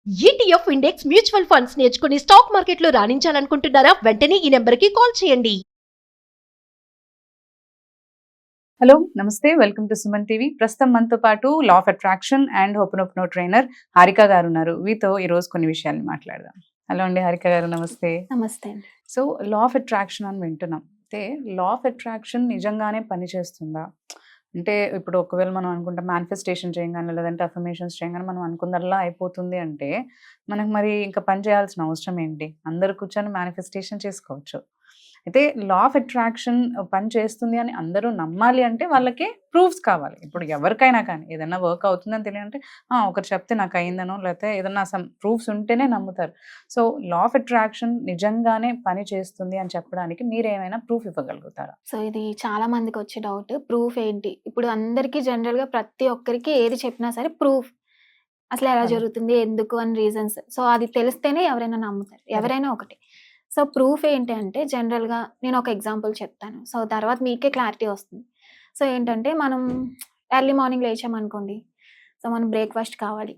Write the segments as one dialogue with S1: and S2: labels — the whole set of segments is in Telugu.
S1: ఈటీఎఫ్ ఇండెక్స్ మ్యూచువల్ ఫండ్స్ నేర్చుకుని స్టాక్ మార్కెట్లో రాణించాలనుకుంటున్నారా? వెంటనే ఈ నెంబర్కి కాల్ చేయండి.
S2: హలో నమస్తే, వెల్కమ్ టు సుమన్ టీవీ. ప్రస్తుతం మనతో పాటు law of attraction and ho'oponopono trainer Harika గారు ఉన్నారు. వీతో ఈ రోజు కొన్ని విషయాలు మాట్లాడదాం. హలో అండి హారిక గారు, నమస్తే.
S3: నమస్తే అండి.
S2: సో లా ఆఫ్ అట్రాక్షన్ అని వింటున్నాం. అయితే లా ఆఫ్ అట్రాక్షన్ నిజంగానే పనిచేస్తుందా? అంటే ఇప్పుడు ఒకవేళ మనం అనుకుంటాం మేనిఫెస్టేషన్ చేయగానే, లేదంటే అఫర్మేషన్స్ చేయగానే మనం అనుకున్నదల్లా అయిపోతుంది అంటే మనకు మరి ఇంకా పని చేయాల్సిన అవసరం ఏంటి? అందరు కూర్చొని మేనిఫెస్టేషన్ చేసుకోవచ్చు. అయితే లా ఆఫ్ అట్రాక్షన్ పని చేస్తుంది అని అందరూ నమ్మాలి అంటే వాళ్ళకి ప్రూఫ్స్ కావాలి. ఇప్పుడు ఎవరికైనా కానీ ఏదైనా వర్క్ అవుతుందని తెలియాలంటే ఒకరు చెప్తే నాకు అయిందనో, లేకపోతే ఏదన్నా సమ్ ప్రూఫ్స్ ఉంటేనే నమ్ముతారు. సో లా ఆఫ్ అట్రాక్షన్ నిజంగానే పని చేస్తుంది అని చెప్పడానికి మీరు ఏమైనా ప్రూఫ్ ఇవ్వగలుగుతారా?
S3: సో ఇది చాలా మందికి వచ్చే డౌట్, ప్రూఫ్ ఏంటి? ఇప్పుడు అందరికీ జనరల్గా ప్రతి ఒక్కరికి ఏది చెప్పినా సరే ప్రూఫ్, అసలు ఎలా జరుగుతుంది, ఎందుకు అని రీజన్స్. సో అది తెలిస్తేనే ఎవరైనా నమ్ముతారు, ఎవరైనా ఒకటి. సో ప్రూఫ్ ఏంటి అంటే జనరల్గా నేను ఒక ఎగ్జాంపుల్ చెప్తాను, సో తర్వాత మీకే క్లారిటీ వస్తుంది. సో ఏంటంటే మనం ఎర్లీ మార్నింగ్ లేచామనుకోండి, సో మనం బ్రేక్ఫాస్ట్ కావాలి.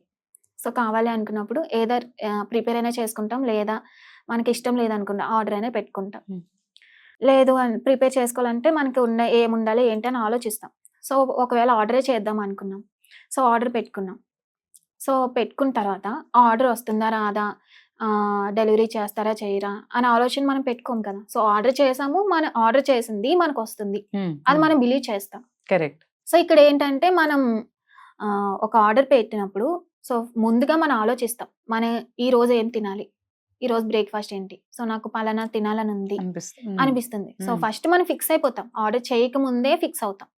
S3: సో కావాలి అనుకున్నప్పుడు ఏదర్ ప్రిపేర్ అయినా చేసుకుంటాం, లేదా మనకి ఇష్టం లేదనుకుంటా ఆర్డర్ అయినా పెట్టుకుంటాం. లేదు అని ప్రిపేర్ చేసుకోవాలంటే మనకి ఏముండాలి ఏంటి అని ఆలోచిస్తాం. సో ఒకవేళ ఆర్డరే చేద్దాం అనుకున్నాం, సో ఆర్డర్ పెట్టుకున్నాం. సో పెట్టుకున్న తర్వాత ఆర్డర్ వస్తుందా రాదా, డెలివరీ చేస్తారా చేయరా అనే ఆలోచన మనం పెట్టుకోం కదా. సో ఆర్డర్ చేసాము, మనం ఆర్డర్ చేసింది మనకు వస్తుంది, అది మనం బిలీవ్ చేస్తాం.
S2: కరెక్ట్.
S3: సో ఇక్కడ ఏంటంటే మనం ఒక ఆర్డర్ పెట్టినప్పుడు సో ముందుగా మనం ఆలోచిస్తాం, మనం ఈ రోజు ఏం తినాలి, ఈ రోజు బ్రేక్ఫాస్ట్ ఏంటి, సో నాకు పలానా తినాలని ఉంది అనిపిస్తుంది. సో ఫస్ట్ మనం ఫిక్స్ అయిపోతాం, ఆర్డర్ చేయకముందే ఫిక్స్ అవుతాం.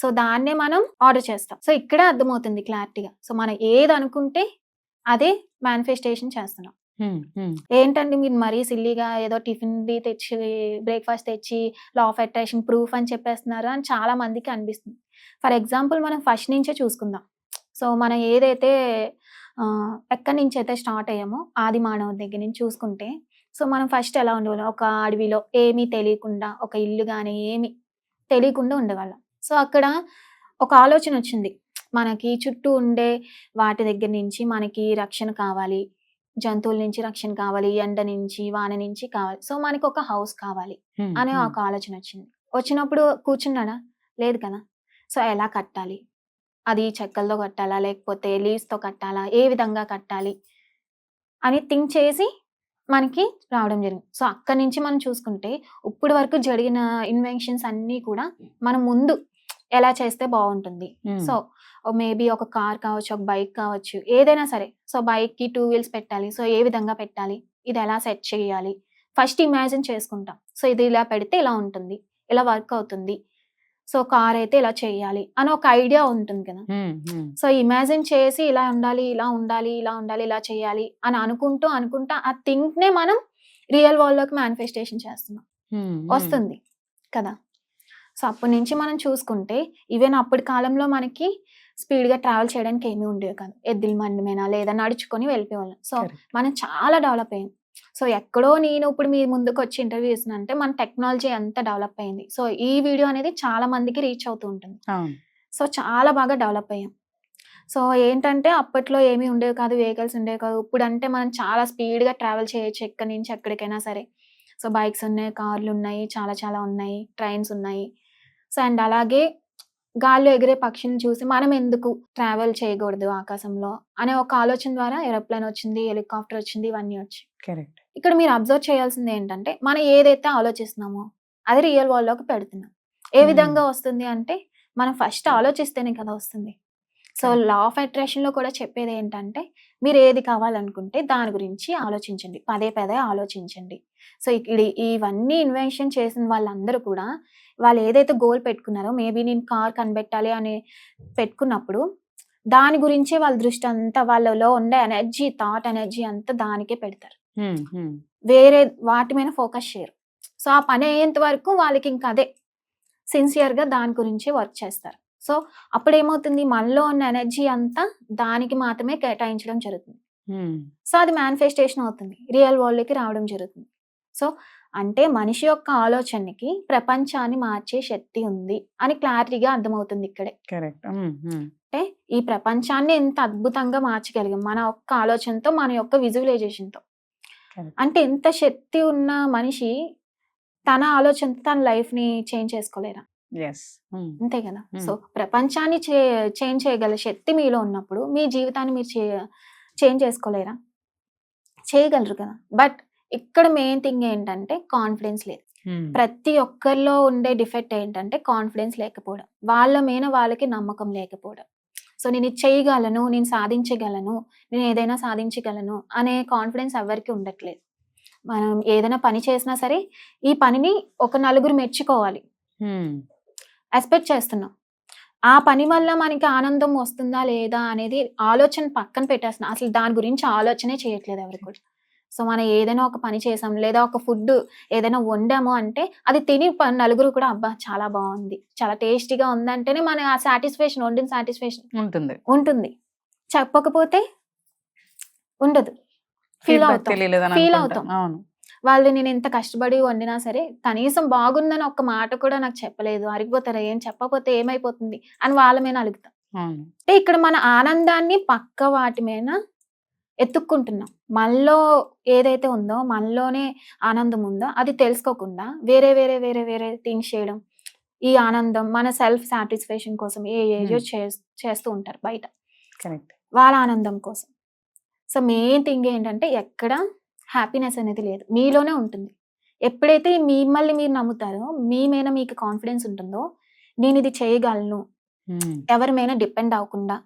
S3: సో దాన్నే మనం ఆర్డర్ చేస్తాం. సో ఇక్కడే అర్థమవుతుంది క్లారిటీగా, సో మనం ఏది అనుకుంటే అదే మేనిఫెస్టేషన్ చేస్తున్నాం. ఏంటండి మీరు మరీ సిల్లీగా ఏదో టిఫిన్ తెచ్చి బ్రేక్ఫాస్ట్ తెచ్చి లా ఆఫ్ అట్రాక్షన్ ప్రూఫ్ అని చెప్పేస్తున్నారు అని చాలా మందికి అనిపిస్తుంది. ఫర్ ఎగ్జాంపుల్ మనం ఫస్ట్ నుంచే చూసుకుందాం. సో మనం ఏదైతే ఎక్కడి నుంచి అయితే స్టార్ట్ అయ్యామో ఆది మానవుడి దగ్గర నుంచి చూసుకుంటే, సో మనం ఫస్ట్ ఎలా ఉండేవాళ్ళం, ఒక అడవిలో ఏమీ తెలియకుండా, ఒక ఇల్లు కానీ ఏమీ తెలియకుండా ఉండేవాళ్ళం. సో అక్కడ ఒక ఆలోచన వచ్చింది, మనకి చుట్టూ ఉండే వాటి దగ్గర నుంచి మనకి రక్షణ కావాలి, జంతువుల నుంచి రక్షణ కావాలి, ఎండ నుంచి వాన నుంచి కావాలి, సో మనకి ఒక హౌస్ కావాలి అనే ఒక ఆలోచన వచ్చింది. వచ్చినప్పుడు కూర్చున్నాడా? లేదు కదా. సో ఎలా కట్టాలి, అది చెక్కలతో కట్టాలా లేకపోతే లీవ్స్తో కట్టాలా, ఏ విధంగా కట్టాలి అని థింక్ చేసి మనకి రావడం జరిగింది. సో అక్కడి నుంచి మనం చూసుకుంటే ఇప్పటి వరకు జరిగిన ఇన్వెన్షన్స్ అన్నీ కూడా మనం ముందు ఎలా చేస్తే బాగుంటుంది. సో మేబీ ఒక కార్ కావచ్చు, ఒక బైక్ కావచ్చు, ఏదైనా సరే. సో బైక్కి 2 wheels పెట్టాలి, సో ఏ విధంగా పెట్టాలి, ఇది ఎలా సెట్ చేయాలి, ఫస్ట్ ఇమాజిన్ చేసుకుంటాం. సో ఇది ఇలా పెడితే ఇలా ఉంటుంది, ఇలా వర్క్ అవుతుంది, సో కార్ అయితే ఇలా చేయాలి అని ఒక ఐడియా ఉంటుంది కదా. సో ఇమాజిన్ చేసి ఇలా ఉండాలి, ఇలా ఉండాలి, ఇలా ఉండాలి, ఇలా చేయాలి అని అనుకుంటూ ఆ థింక్ నే మనం రియల్ వరల్డ్ లోకి మేనిఫెస్టేషన్ చేస్తున్నాం, వస్తుంది కదా. సో అప్పటి నుంచి మనం చూసుకుంటే ఈవెన్ అప్పటి కాలంలో మనకి స్పీడ్గా ట్రావెల్ చేయడానికి ఏమీ ఉండేవి కాదు, ఎద్దుల బండి మీద లేదా నడుచుకొని వెళ్ళిపోయేవాళ్ళం. సో మనం చాలా డెవలప్ అయ్యాం. సో ఎక్కడో నేను ఇప్పుడు మీ ముందుకు వచ్చి ఇంటర్వ్యూ ఇస్తున్నానంటే మన టెక్నాలజీ ఎంత డెవలప్ అయింది. సో ఈ వీడియో అనేది చాలా మందికి రీచ్ అవుతూ ఉంటుంది. సో చాలా బాగా డెవలప్ అయ్యాం. సో ఏంటంటే అప్పట్లో ఏమీ ఉండేవి కాదు, వెహికల్స్ ఉండేవి కాదు. ఇప్పుడు అంటే మనం చాలా స్పీడ్గా ట్రావెల్ చేయొచ్చు ఎక్కడి నుంచి ఎక్కడికైనా సరే. సో బైక్స్ ఉన్నాయి, కార్లు ఉన్నాయి, చాలా చాలా ఉన్నాయి, ట్రైన్స్ ఉన్నాయి. సో అండ్ అలాగే గాల్లో ఎగిరే పక్షిని చూసి మనం ఎందుకు ట్రావెల్ చేయకూడదు ఆకాశంలో అనే ఒక ఆలోచన ద్వారా ఏరోప్లేన్ వచ్చింది, హెలికాప్టర్ వచ్చింది, ఇవన్నీ వచ్చాయి.
S2: కరెక్ట్.
S3: ఇక్కడ మీరు అబ్జర్వ్ చేయాల్సింది ఏంటంటే మనం ఏదైతే ఆలోచిస్తున్నామో అది రియల్ వరల్డ్ లోకి పెడుతున్నాం. ఏ విధంగా వస్తుంది అంటే మనం ఫస్ట్ ఆలోచిస్తేనే కదా వస్తుంది. సో లా ఆఫ్ అట్రాక్షన్ లో కూడా చెప్పేది ఏంటంటే మీరు ఏది కావాలనుకుంటే దాని గురించి ఆలోచించండి, పదే పదే ఆలోచించండి. సో ఇక్కడ ఇవన్నీ ఇన్వెన్షన్ చేసిన వాళ్ళందరూ కూడా వాళ్ళు ఏదైతే గోల్ పెట్టుకున్నారో, మేబీ నేను కార్ కనిపెట్టాలి అని పెట్టుకున్నప్పుడు దాని గురించే వాళ్ళ దృష్టి అంతా, వాళ్ళలో ఉండే ఎనర్జీ, థాట్ ఎనర్జీ అంతా దానికే పెడతారు, వేరే వాటి మీద ఫోకస్ చేయరు. సో ఆ పని అయ్యేంత వరకు వాళ్ళకి ఇంకా అదే సిన్సియర్గా దాని గురించి వర్క్ చేస్తారు. సో అప్పుడు ఏమవుతుంది, మనలో ఉన్న ఎనర్జీ అంతా దానికి మాత్రమే కేటాయించడం జరుగుతుంది. సో అది మేనిఫెస్టేషన్ అవుతుంది, రియల్ వరల్డ్కి రావడం జరుగుతుంది. సో అంటే మనిషి యొక్క ఆలోచనకి ప్రపంచాన్ని మార్చే శక్తి ఉంది అని క్లారిటీగా అర్థమవుతుంది ఇక్కడే.
S2: కరెక్ట్.
S3: అంటే ఈ ప్రపంచాన్ని ఎంత అద్భుతంగా మార్చగలిగాం మన ఒక్క ఆలోచనతో, మన యొక్క విజువలైజేషన్‌తో.
S2: Correct.
S3: అంటే ఎంత శక్తి ఉన్న మనిషి తన ఆలోచనతో తన లైఫ్‌ని చేంజ్ చేసుకోలేరా?
S2: యెస్.
S3: అంతే కదా!
S2: Hmm.
S3: సో, ప్రపంచాన్ని చేంజ్ చేయగల శక్తి మీలో ఉన్నప్పుడు మీ జీవితాన్ని మీరు చేంజ్ చేసుకోలేరా? చేయగలరు కదా! బట్ ఇక్కడ మెయిన్ థింగ్ ఏంటంటే కాన్ఫిడెన్స్ లేదు. ప్రతి ఒక్కరిలో ఉండే డిఫెక్ట్ ఏంటంటే కాన్ఫిడెన్స్ లేకపోవడం. వాళ్ళ మీద వాళ్ళకి నమ్మకం లేకపోవడం. సో, నేను ఇది చేయగలను, నేను సాధించగలను, నేను ఏదైనా సాధించగలను అనే కాన్ఫిడెన్స్ ఎవరికీ ఉండట్లేదు. మనం ఏదైనా పని చేసినా సరే ఈ పనిని ఒక నలుగురు మెచ్చుకోవాలి. ఎక్స్‌పెక్ట్ చేస్తున్నాం. ఆ పని వల్ల మనకి ఆనందం వస్తుందా లేదా అనేది ఆలోచన పక్కన పెట్టేస్తున్నాం. అసలు దాని గురించి ఆలోచనే చేయట్లేదు ఎవరు కూడా. సో, మనం ఏదైనా ఒక పని చేసాం లేదా ఒక ఫుడ్ ఏదైనా వండాము అంటే అది తిని నలుగురు కూడా అబ్బా చాలా బాగుంది, చాలా టేస్టీగా ఉందంటేనే మన ఆ సాటిస్ఫాక్షన్, వండిన సాటిస్ఫాక్షన్ ఉంటుంది. చెప్పకపోతే ఉండదు. ఫీల్ అవుతాం.
S2: అవును.
S3: వాళ్ళు నేను ఎంత కష్టపడి వండినా సరే కనీసం బాగుందని ఒక్క మాట కూడా నాకు చెప్పలేదు, అరిగిపోతారా, ఏం చెప్పకపోతే ఏమైపోతుంది అని వాళ్ళ మీద అలుగుతాం.
S2: అవును.
S3: అంటే ఇక్కడ మన ఆనందాన్ని పక్క వాటి మీద ఎత్తుక్కుంటున్నాం. మనలో ఏదైతే ఉందో, మనలోనే ఆనందం ఉందో అది తెలుసుకోకుండా వేరే థింగ్స్ చేయడం. ఈ ఆనందం మన సెల్ఫ్ సాటిస్ఫాక్షన్ కోసం ఏయో చేస్తూ ఉంటారు బయట
S2: కరెక్ట్.
S3: వాళ్ళ ఆనందం కోసం. సో, మెయిన్ థింగ్ ఏంటంటే ఎక్కడ హ్యాపీనెస్ అనేది లేదు, మీలోనే ఉంటుంది. ఎప్పుడైతే మిమ్మల్ని మీరు నమ్ముతారో, మీ మీద మీకు కాన్ఫిడెన్స్ ఉంటుందో, నేను ఇది చేయగలను, ఎవరి మీద డిపెండ్ అవ్వకుండా,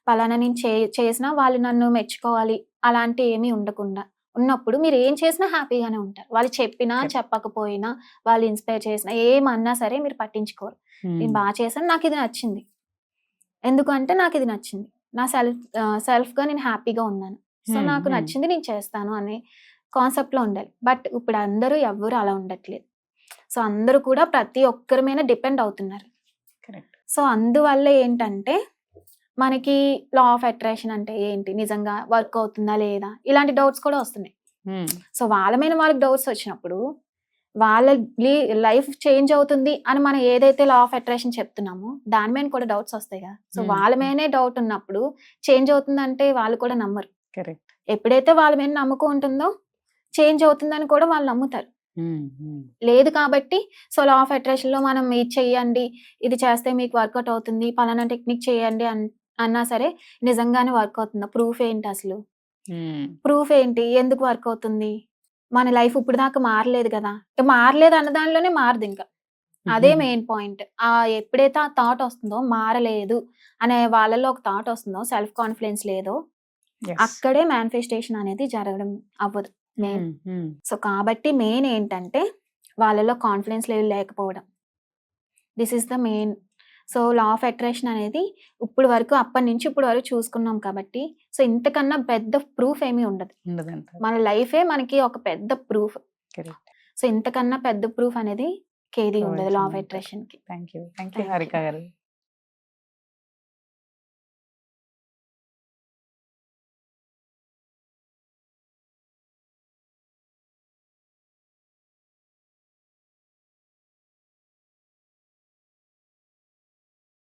S3: పలానా నేను చేసినా వాళ్ళు నన్ను మెచ్చుకోవాలి అలాంటి ఏమీ ఉండకుండా ఉన్నప్పుడు మీరు ఏం చేసినా హ్యాపీగానే ఉంటారు. వాళ్ళు చెప్పినా చెప్పకపోయినా, వాళ్ళు ఇన్స్పైర్ చేసినా ఏమన్నా సరే మీరు పట్టించుకోరు. నేను బాగా చేశాను, నాకు ఇది నచ్చింది, ఎందుకంటే నాకు ఇది నచ్చింది, నా సెల్ఫ్గా నేను హ్యాపీగా ఉన్నాను, సో నాకు నచ్చింది నేను చేస్తాను అనే కాన్సెప్ట్లో ఉండాలి. బట్ ఇప్పుడు అందరూ ఎవ్వరు అలా ఉండట్లేదు. సో, అందరూ కూడా ప్రతి ఒక్కరి మీద డిపెండ్ అవుతున్నారు. సో, అందువల్ల ఏంటంటే మనకి లా ఆఫ్ అట్రాక్షన్ అంటే ఏంటి, నిజంగా వర్క్ అవుతుందా లేదా, ఇలాంటి డౌట్స్ కూడా వస్తున్నాయి. సో, వాళ్ళ మీద వాళ్ళకి డౌట్స్ వచ్చినప్పుడు వాళ్ళ లైఫ్ చేంజ్ అవుతుంది అని మనం ఏదైతే లా ఆఫ్ అట్రాక్షన్ చెప్తున్నామో దాని మీద కూడా డౌట్స్ వస్తాయి కదా. సో, వాళ్ళ మీదనే డౌట్ ఉన్నప్పుడు చేంజ్ అవుతుందంటే వాళ్ళు కూడా నమ్మరు. ఎప్పుడైతే వాళ్ళ మీద నమ్మకం ఉంటుందో చేంజ్ అవుతుందని కూడా వాళ్ళు నమ్ముతారు. లేదు కాబట్టి సో, లా ఆఫ్ అట్రాక్షన్ లో మనం ఇది చెయ్యండి, ఇది చేస్తే మీకు వర్కౌట్ అవుతుంది, పలానా టెక్నిక్ చేయండి అన్నా సరే నిజంగానే వర్క్ అవుతుందా? ప్రూఫ్ ఏంటి అసలు? ప్రూఫ్ ఏంటి? ఎందుకు వర్క్ అవుతుంది? మన లైఫ్ ఇప్పుడు దాకా మారలేదు కదా, మారలేదు అన్న దానిలోనే మారదు ఇంకా. అదే మెయిన్ పాయింట్. ఎప్పుడైతే ఆ థాట్ వస్తుందో, మారలేదు అనే వాళ్ళలో ఒక థాట్ వస్తుందో, సెల్ఫ్ కాన్ఫిడెన్స్ లేదో, అక్కడే మేనిఫెస్టేషన్ అనేది జరగడం అవ్వదు మెయిన్. సో, కాబట్టి మెయిన్ ఏంటంటే వాళ్ళలో కాన్ఫిడెన్స్ లెవెల్ లేకపోవడం. This is the main. So, law of attraction అనేది ఇప్పుడు వరకు అప్పటి నుంచి ఇప్పుడు వరకు చూసుకున్నాం కాబట్టి, సో ఇంతకన్నా పెద్ద ప్రూఫ్ ఏమీ ఉండదు. మన లైఫే మనకి ఒక పెద్ద ప్రూఫ్. సో, ఇంతకన్నా పెద్ద ప్రూఫ్ అనేది కేది ఉండదు లా ఆఫ్ అట్రాక్షన్ కి.
S2: థ్యాంక్ యూ హారిక గారు.